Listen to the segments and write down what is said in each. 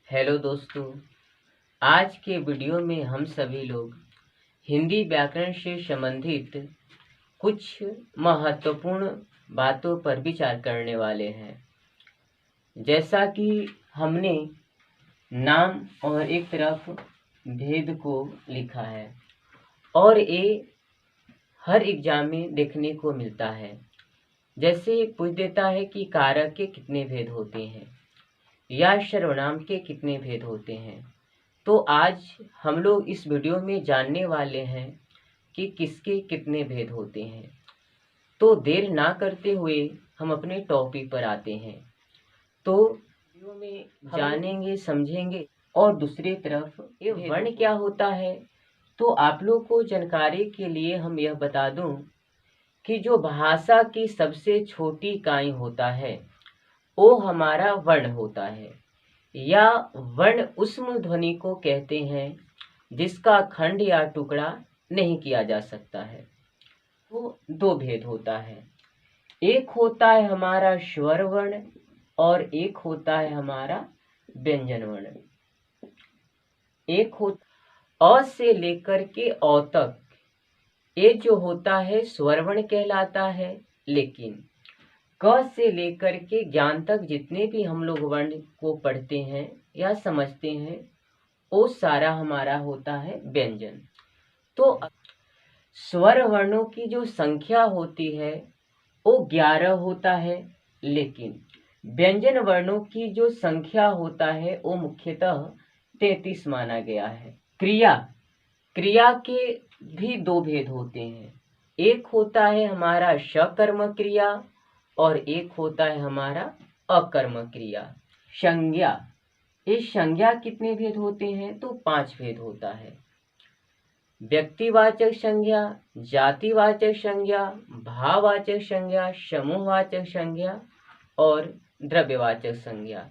Hello दोस्तों, आज के वीडियो में हम सभी लोग हिंदी व्याकरण से संबंधित कुछ महत्वपूर्ण बातों पर विचार करने वाले हैं। जैसा कि हमने नाम और एक तरफ भेद को लिखा है और ये हर एग्जाम में देखने को मिलता है। जैसे पूछ देता है कि कारक के कितने भेद होते हैं या सर्वनाम के कितने भेद होते हैं। तो आज हम लोग इस वीडियो में जानने वाले हैं कि किसके कितने भेद होते हैं। तो देर ना करते हुए हम अपने टॉपिक पर आते हैं। तो वीडियो में जानेंगे, समझेंगे और दूसरी तरफ ये वर्ण क्या होता है। तो आप लोग को जानकारी के लिए हम यह बता दूं कि जो भाषा की सबसे छोटी इकाई होता है वो हमारा वर्ण होता है, या वर्ण उष्म ध्वनि को कहते हैं जिसका खंड या टुकड़ा नहीं किया जा सकता है। तो दो भेद होता है, एक होता है हमारा स्वर वर्ण और एक होता है हमारा व्यंजन वर्ण। एक हो अ से लेकर के अ तक ये जो होता है स्वर वर्ण कहलाता है, लेकिन क से लेकर के ज्ञान तक जितने भी हम लोग वर्ण को पढ़ते हैं या समझते हैं वो सारा हमारा होता है व्यंजन। तो स्वर वर्णों की जो संख्या होती है वो 11 होता है, लेकिन व्यंजन वर्णों की जो संख्या होता है वो मुख्यतः 33 माना गया है। क्रिया के भी दो भेद होते हैं, एक होता है हमारा सकर्म क्रिया और एक होता है हमारा अकर्म क्रिया। संज्ञा, इस संज्ञा कितने भेद होते हैं? तो 5 भेद होता है। व्यक्तिवाचक संज्ञा, जातिवाचक संज्ञा, भाववाचक संज्ञा, समूहवाचक संज्ञा और द्रव्यवाचक संज्ञा।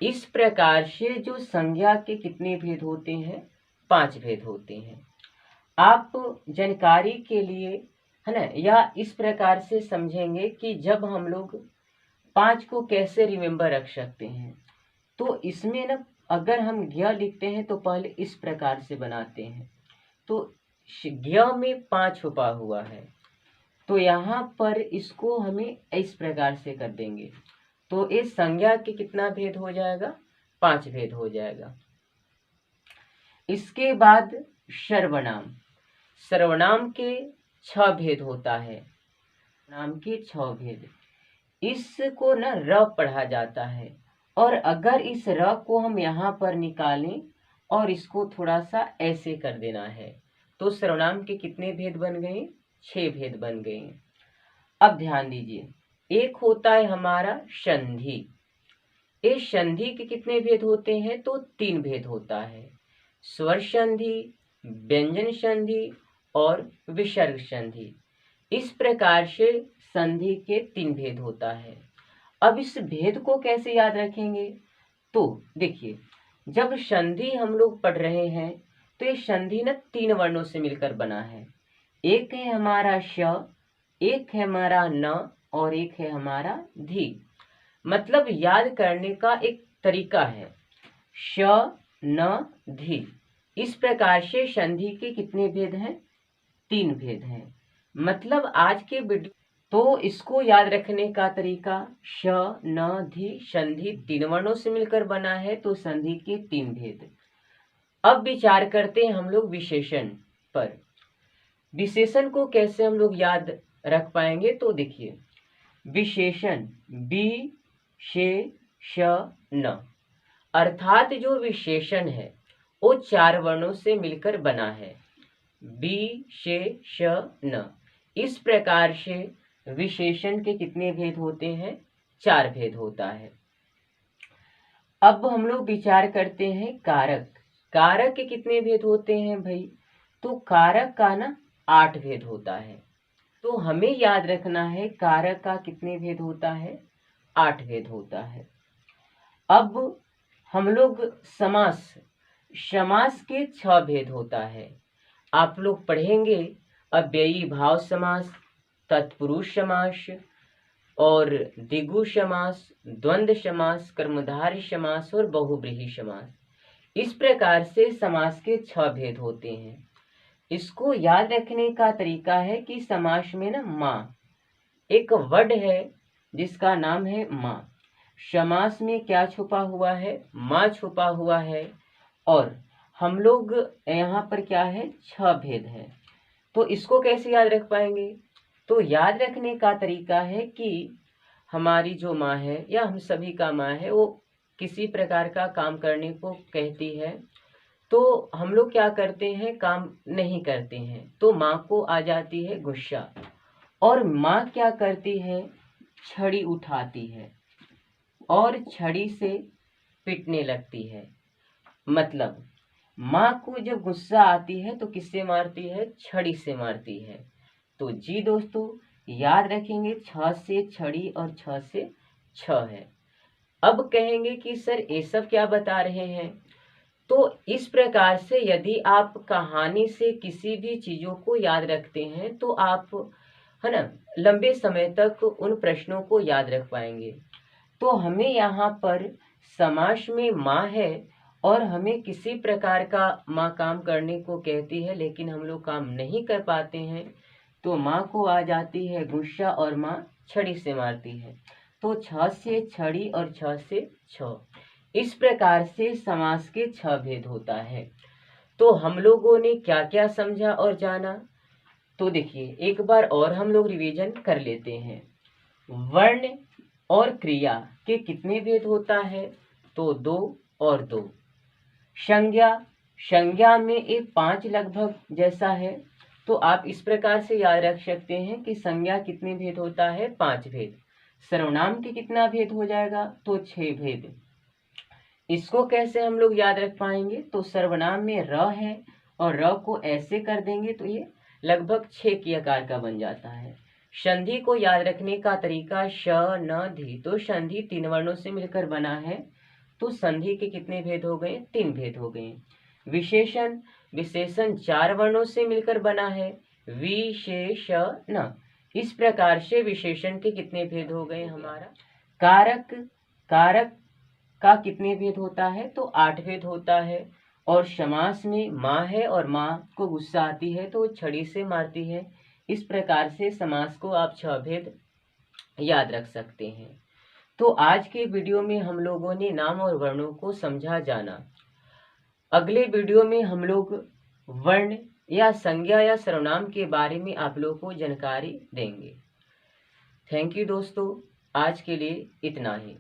इस प्रकार से जो संज्ञा के कितने भेद होते हैं? 5 भेद होते हैं। आप जानकारी के लिए है ना, या इस प्रकार से समझेंगे कि जब हम लोग 5 को कैसे रिमेम्बर रख सकते हैं। तो इसमें ना अगर हम ज्ञ लिखते हैं तो पहले इस प्रकार से बनाते हैं। तो ज्ञ में 5 छुपा हुआ है, तो यहाँ पर इसको हमें इस प्रकार से कर देंगे तो इस संज्ञा के कितना भेद हो जाएगा? 5 भेद हो जाएगा। इसके बाद सर्वनाम, सर्वनाम के 6 भेद होता है। नाम के 6 भेद, इसको न र पढ़ा जाता है और अगर इस र को हम यहाँ पर निकालें और इसको थोड़ा सा ऐसे कर देना है तो सर्वनाम के कितने भेद बन गए? 6 भेद बन गए। अब ध्यान दीजिए, एक होता है हमारा संधि। इस संधि के कितने भेद होते हैं? तो 3 भेद होता है, स्वर संधि, व्यंजन संधि और विसर्ग संधि। इस प्रकार से संधि के 3 भेद होता है। अब इस भेद को कैसे याद रखेंगे? तो देखिए, जब संधि हम लोग पढ़ रहे हैं तो ये संधि न 3 वर्णों से मिलकर बना है। एक है हमारा श, एक है हमारा न और एक है हमारा धी। मतलब याद करने का एक तरीका है, श न धी। इस प्रकार से संधि के कितने भेद हैं? 3 भेद हैं। मतलब आज के वीडियो तो इसको याद रखने का तरीका, श न धी संधि 3 वर्णों से मिलकर बना है तो संधि के 3 भेद। अब विचार करते हैं हम लोग विशेषण पर। विशेषण को कैसे हम लोग याद रख पाएंगे? तो देखिए, विशेषण बी शे श न, अर्थात जो विशेषण है वो 4 वर्णों से मिलकर बना है, बी शे श न। इस प्रकार से विशेषण के कितने भेद होते हैं? 4 भेद होता है। अब हम लोग विचार करते हैं कारक। कारक के कितने भेद होते हैं भाई? तो कारक का ना 8 भेद होता है। तो हमें याद रखना है कारक का कितने भेद होता है? 8 भेद होता है। अब हम लोग समास, समास के 6 भेद होता है। आप लोग पढ़ेंगे अव्ययी भाव समास, तत्पुरुष समास और द्विगु समास, द्वंद्व समास, कर्मधारय समास और बहुव्रीहि समास। इस प्रकार से समास के 6 भेद होते हैं। इसको याद रखने का तरीका है कि समास में ना माँ एक वर्ड है जिसका नाम है माँ। समास में क्या छुपा हुआ है? माँ छुपा हुआ है। और हम लोग यहाँ पर क्या है, 6 भेद है। तो इसको कैसे याद रख पाएंगे? तो याद रखने का तरीका है कि हमारी जो माँ है या हम सभी का माँ है, वो किसी प्रकार का काम करने को कहती है तो हम लोग क्या करते हैं, काम नहीं करते हैं, तो माँ को आ जाती है गुस्सा और माँ क्या करती है, छड़ी उठाती है और छड़ी से पीटने लगती है। मतलब माँ को जब गुस्सा आती है तो किससे मारती है? छड़ी से मारती है। तो जी दोस्तों याद रखेंगे 6 से छड़ी और 6 से 6 है। अब कहेंगे कि सर ये सब क्या बता रहे हैं? तो इस प्रकार से यदि आप कहानी से किसी भी चीजों को याद रखते हैं तो आप है ना लंबे समय तक उन प्रश्नों को याद रख पाएंगे। तो हमें यहाँ पर समास में माँ है और हमें किसी प्रकार का माँ काम करने को कहती है लेकिन हम लोग काम नहीं कर पाते हैं, तो माँ को आ जाती है गुस्सा और माँ छड़ी से मारती है। तो 6 से छड़ी और 6 से 6, इस प्रकार से समास के 6 भेद होता है। तो हम लोगों ने क्या क्या समझा और जाना? तो देखिए एक बार और हम लोग रिवीजन कर लेते हैं। वर्ण और क्रिया के कितने भेद होता है? तो 2 और 2। संज्ञा में एक 5 लगभग जैसा है, तो आप इस प्रकार से याद रख सकते हैं कि संज्ञा कितने भेद होता है? 5 भेद। सर्वनाम के कितना भेद हो जाएगा? तो 6 भेद। इसको कैसे हम लोग याद रख पाएंगे? तो सर्वनाम में र है और र को ऐसे कर देंगे तो ये लगभग 6 की आकार का बन जाता है। संधि को याद रखने का तरीका श न धी, तो संधि 3 वर्णों से मिलकर बना है, तो संधि के कितने भेद हो गए? 3 भेद हो गए। विशेषण 4 वर्णों से मिलकर बना है, विशेषण। इस प्रकार से विशेषण के कितने भेद हो गए हमारा? कारक का कितने भेद होता है? तो 8 भेद होता है। और समास में माँ है और माँ को गुस्सा आती है तो छड़ी से मारती है। इस प्रकार से समास को आप 6 भेद याद रख सकते हैं। तो आज के वीडियो में हम लोगों ने नाम और वर्णों को समझा जाना। अगले वीडियो में हम लोग वर्ण या संज्ञा या सर्वनाम के बारे में आप लोगों को जानकारी देंगे। थैंक यू दोस्तों, आज के लिए इतना ही।